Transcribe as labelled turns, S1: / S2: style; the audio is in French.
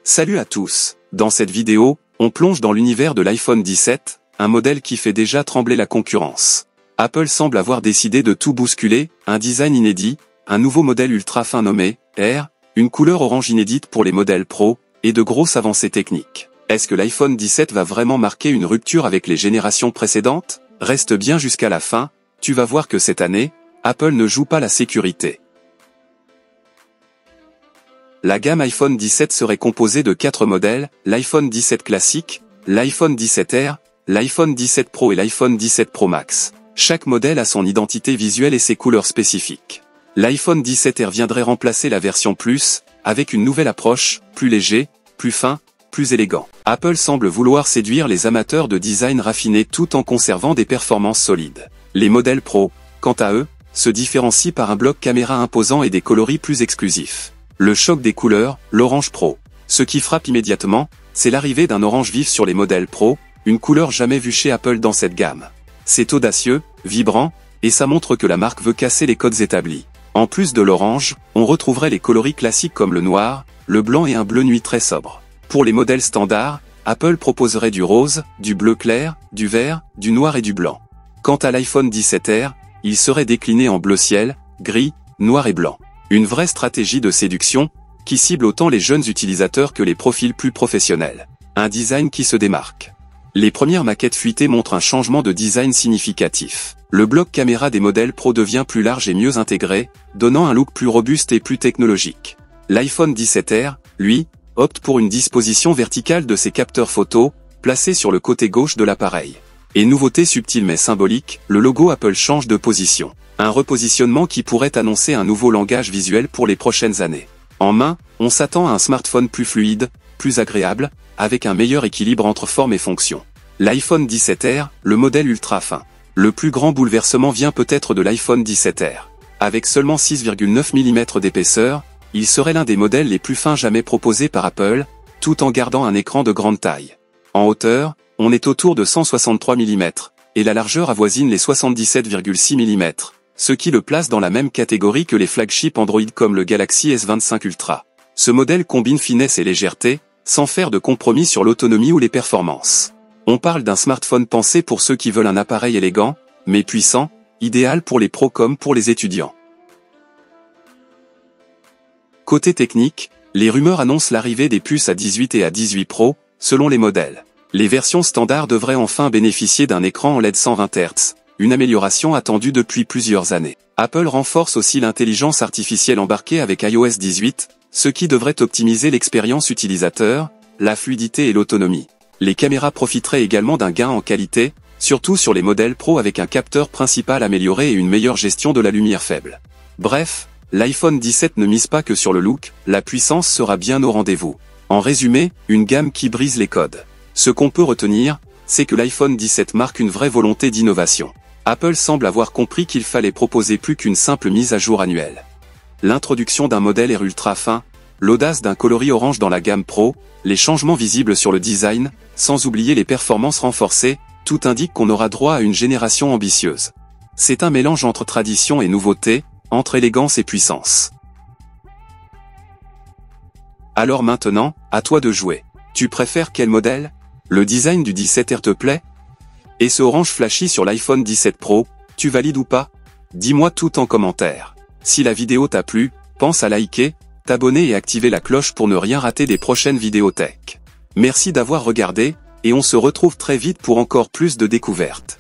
S1: Salut à tous, dans cette vidéo, on plonge dans l'univers de l'iPhone 17, un modèle qui fait déjà trembler la concurrence. Apple semble avoir décidé de tout bousculer, un design inédit, un nouveau modèle ultra fin nommé Air, une couleur orange inédite pour les modèles Pro, et de grosses avancées techniques. Est-ce que l'iPhone 17 va vraiment marquer une rupture avec les générations précédentes? Reste bien jusqu'à la fin, tu vas voir que cette année, Apple ne joue pas la sécurité. La gamme iPhone 17 serait composée de 4 modèles, l'iPhone 17 classique, l'iPhone 17R, l'iPhone 17 Pro et l'iPhone 17 Pro Max. Chaque modèle a son identité visuelle et ses couleurs spécifiques. L'iPhone 17R viendrait remplacer la version Plus, avec une nouvelle approche, plus léger, plus fin, plus élégant. Apple semble vouloir séduire les amateurs de design raffiné tout en conservant des performances solides. Les modèles Pro, quant à eux, se différencient par un bloc caméra imposant et des coloris plus exclusifs. Le choc des couleurs, l'orange Pro. Ce qui frappe immédiatement, c'est l'arrivée d'un orange vif sur les modèles Pro, une couleur jamais vue chez Apple dans cette gamme. C'est audacieux, vibrant, et ça montre que la marque veut casser les codes établis. En plus de l'orange, on retrouverait les coloris classiques comme le noir, le blanc et un bleu nuit très sobre. Pour les modèles standards, Apple proposerait du rose, du bleu clair, du vert, du noir et du blanc. Quant à l'iPhone 17R, il serait décliné en bleu ciel, gris, noir et blanc. Une vraie stratégie de séduction, qui cible autant les jeunes utilisateurs que les profils plus professionnels. Un design qui se démarque. Les premières maquettes fuitées montrent un changement de design significatif. Le bloc caméra des modèles Pro devient plus large et mieux intégré, donnant un look plus robuste et plus technologique. L'iPhone 17R, lui, opte pour une disposition verticale de ses capteurs photo, placés sur le côté gauche de l'appareil. Et nouveauté subtile mais symbolique, le logo Apple change de position. Un repositionnement qui pourrait annoncer un nouveau langage visuel pour les prochaines années. En main, on s'attend à un smartphone plus fluide, plus agréable, avec un meilleur équilibre entre forme et fonction. L'iPhone 17R, le modèle ultra fin. Le plus grand bouleversement vient peut-être de l'iPhone 17R. Avec seulement 6,9 mm d'épaisseur, il serait l'un des modèles les plus fins jamais proposés par Apple, tout en gardant un écran de grande taille. En hauteur, on est autour de 163 mm, et la largeur avoisine les 77,6 mm. Ce qui le place dans la même catégorie que les flagships Android comme le Galaxy S25 Ultra. Ce modèle combine finesse et légèreté, sans faire de compromis sur l'autonomie ou les performances. On parle d'un smartphone pensé pour ceux qui veulent un appareil élégant, mais puissant, idéal pour les pros comme pour les étudiants. Côté technique, les rumeurs annoncent l'arrivée des puces A18 et A18 Pro, selon les modèles. Les versions standards devraient enfin bénéficier d'un écran en LED 120 Hz. Une amélioration attendue depuis plusieurs années. Apple renforce aussi l'intelligence artificielle embarquée avec iOS 18, ce qui devrait optimiser l'expérience utilisateur, la fluidité et l'autonomie. Les caméras profiteraient également d'un gain en qualité, surtout sur les modèles Pro avec un capteur principal amélioré et une meilleure gestion de la lumière faible. Bref, l'iPhone 17 ne mise pas que sur le look, la puissance sera bien au rendez-vous. En résumé, une gamme qui brise les codes. Ce qu'on peut retenir, c'est que l'iPhone 17 marque une vraie volonté d'innovation. Apple semble avoir compris qu'il fallait proposer plus qu'une simple mise à jour annuelle. L'introduction d'un modèle Air ultra fin, l'audace d'un coloris orange dans la gamme Pro, les changements visibles sur le design, sans oublier les performances renforcées, tout indique qu'on aura droit à une génération ambitieuse. C'est un mélange entre tradition et nouveauté, entre élégance et puissance. Alors maintenant, à toi de jouer. Tu préfères quel modèle? Le design du 17R te plaît? Et ce orange flashy sur l'iPhone 17 Pro, tu valides ou pas? Dis-moi tout en commentaire. Si la vidéo t'a plu, pense à liker, t'abonner et activer la cloche pour ne rien rater des prochaines vidéos tech. Merci d'avoir regardé, et on se retrouve très vite pour encore plus de découvertes.